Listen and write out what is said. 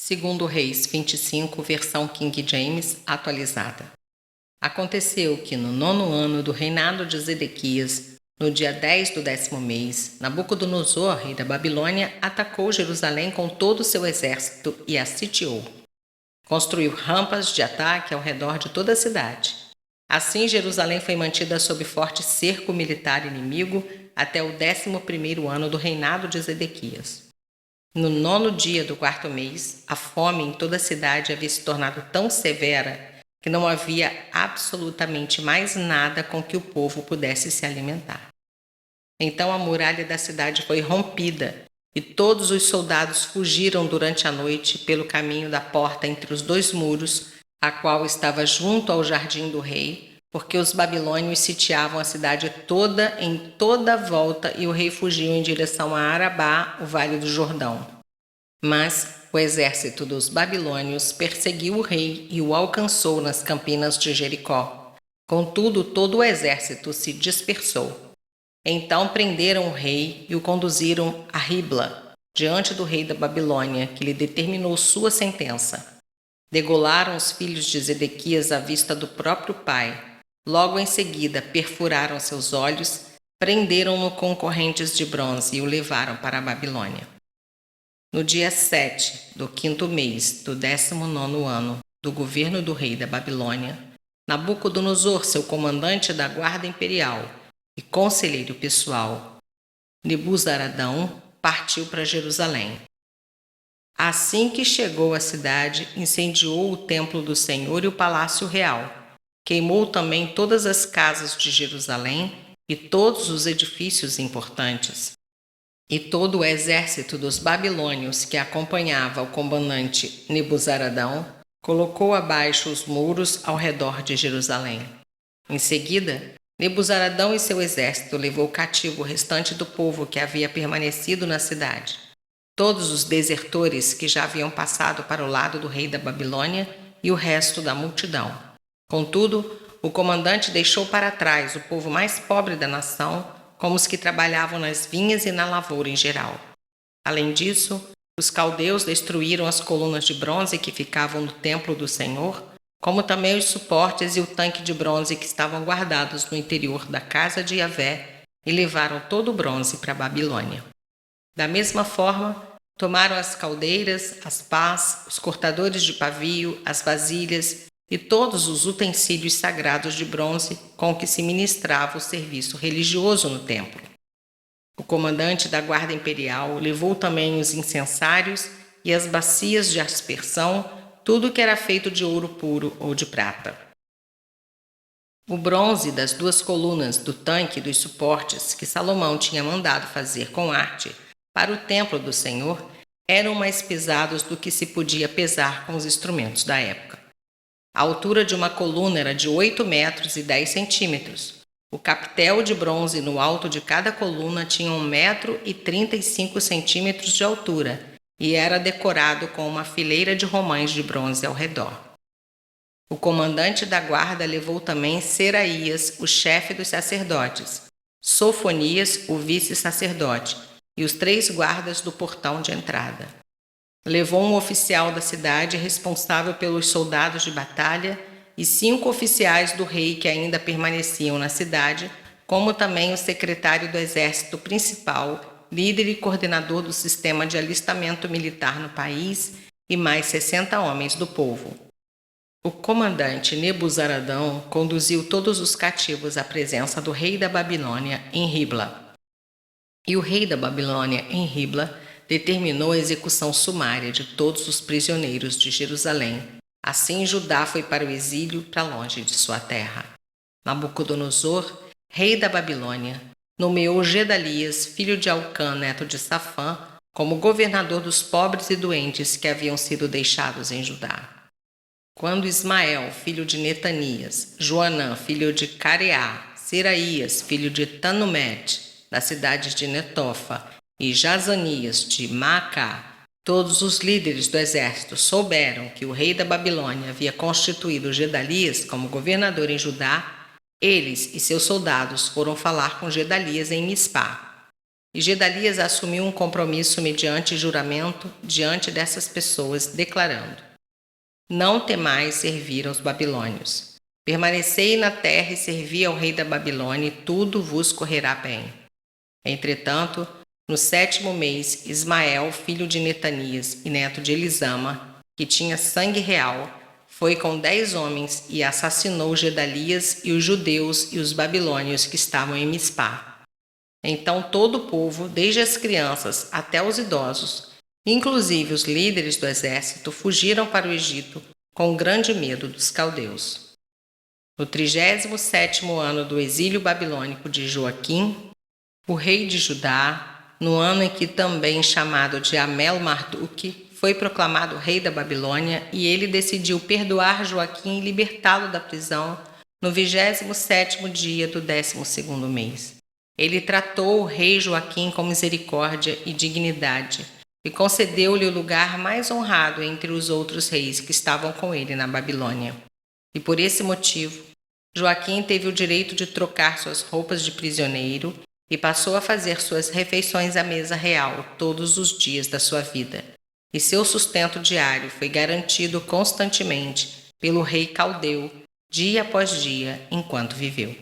Segundo Reis 25, versão King James, atualizada. Aconteceu que no 9º ano do reinado de Zedequias, no dia 10 do 10º mês, Nabucodonosor, rei da Babilônia, atacou Jerusalém com todo o seu exército e a sitiou. Construiu rampas de ataque ao redor de toda a cidade. Assim, Jerusalém foi mantida sob forte cerco militar inimigo até o 11º ano do reinado de Zedequias. No 9º dia do 4º mês, a fome em toda a cidade havia se tornado tão severa que não havia absolutamente mais nada com que o povo pudesse se alimentar. Então a muralha da cidade foi rompida e todos os soldados fugiram durante a noite pelo caminho da porta entre os dois muros, a qual estava junto ao jardim do rei, porque os babilônios sitiavam a cidade toda em toda a volta e o rei fugiu em direção a Arabá, o vale do Jordão. Mas o exército dos babilônios perseguiu o rei e o alcançou nas campinas de Jericó. Contudo, todo o exército se dispersou. Então prenderam o rei e o conduziram a Ribla, diante do rei da Babilônia, que lhe determinou sua sentença. Degolaram os filhos de Zedequias à vista do próprio pai. Logo em seguida, perfuraram seus olhos, prenderam-no com correntes de bronze e o levaram para a Babilônia. No dia 7 do 5º mês do 19º ano do governo do rei da Babilônia, Nabucodonosor, seu comandante da guarda imperial e conselheiro pessoal, Nebuzaradão, partiu para Jerusalém. Assim que chegou à cidade, incendiou o templo do Senhor e o palácio real. Queimou também todas as casas de Jerusalém e todos os edifícios importantes. E todo o exército dos babilônios que acompanhava o comandante Nebuzaradão colocou abaixo os muros ao redor de Jerusalém. Em seguida, Nebuzaradão e seu exército levou cativo o restante do povo que havia permanecido na cidade, todos os desertores que já haviam passado para o lado do rei da Babilônia e o resto da multidão. Contudo, o comandante deixou para trás o povo mais pobre da nação, como os que trabalhavam nas vinhas e na lavoura em geral. Além disso, os caldeus destruíram as colunas de bronze que ficavam no templo do Senhor, como também os suportes e o tanque de bronze que estavam guardados no interior da casa de Yahvé, e levaram todo o bronze para a Babilônia. Da mesma forma, tomaram as caldeiras, as pás, os cortadores de pavio, as vasilhas e todos os utensílios sagrados de bronze com que se ministrava o serviço religioso no templo. O comandante da guarda imperial levou também os incensários e as bacias de aspersão, tudo que era feito de ouro puro ou de prata. O bronze das 2 colunas do tanque e dos suportes que Salomão tinha mandado fazer com arte para o templo do Senhor eram mais pesados do que se podia pesar com os instrumentos da época. A altura de uma coluna era de 8 metros e 10 centímetros. O capitel de bronze no alto de cada coluna tinha 1 metro e 35 centímetros de altura e era decorado com uma fileira de romães de bronze ao redor. O comandante da guarda levou também Seraías, o chefe dos sacerdotes, Sofonias, o vice-sacerdote, e os 3 guardas do portão de entrada. Levou um oficial da cidade responsável pelos soldados de batalha e 5 oficiais do rei que ainda permaneciam na cidade, como também o secretário do exército principal, líder e coordenador do sistema de alistamento militar no país, e mais 60 homens do povo. O comandante Nebuzaradão conduziu todos os cativos à presença do rei da Babilônia em Ribla. E o rei da Babilônia em Ribla determinou a execução sumária de todos os prisioneiros de Jerusalém. Assim Judá foi para o exílio, para longe de sua terra. Nabucodonosor, rei da Babilônia, nomeou Gedalias, filho de Alcã, neto de Safã, como governador dos pobres e doentes que haviam sido deixados em Judá. Quando Ismael, filho de Netanias, Joanã, filho de Careá, Seraías, filho de Tanumete, das cidades de Netofa, e Jazanias de Maacá, todos os líderes do exército souberam que o rei da Babilônia havia constituído Gedalias como governador em Judá, eles e seus soldados foram falar com Gedalias em Mispá. E Gedalias assumiu um compromisso mediante juramento diante dessas pessoas, declarando: Não temais servir aos babilônios. Permanecei na terra e servi ao rei da Babilônia, e tudo vos correrá bem. Entretanto, no 7º mês, Ismael, filho de Netanias e neto de Elisama, que tinha sangue real, foi com 10 homens e assassinou Gedalias e os judeus e os babilônios que estavam em Mispá. Então todo o povo, desde as crianças até os idosos, inclusive os líderes do exército, fugiram para o Egito com grande medo dos caldeus. No 37º ano do exílio babilônico de Joaquim, o rei de Judá, no ano em que também chamado de Amel-Marduk, foi proclamado rei da Babilônia, e ele decidiu perdoar Joaquim e libertá-lo da prisão no 27º dia do 12º mês. Ele tratou o rei Joaquim com misericórdia e dignidade e concedeu-lhe o lugar mais honrado entre os outros reis que estavam com ele na Babilônia. E por esse motivo, Joaquim teve o direito de trocar suas roupas de prisioneiro e passou a fazer suas refeições à mesa real todos os dias da sua vida. E seu sustento diário foi garantido constantemente pelo rei caldeu, dia após dia, enquanto viveu.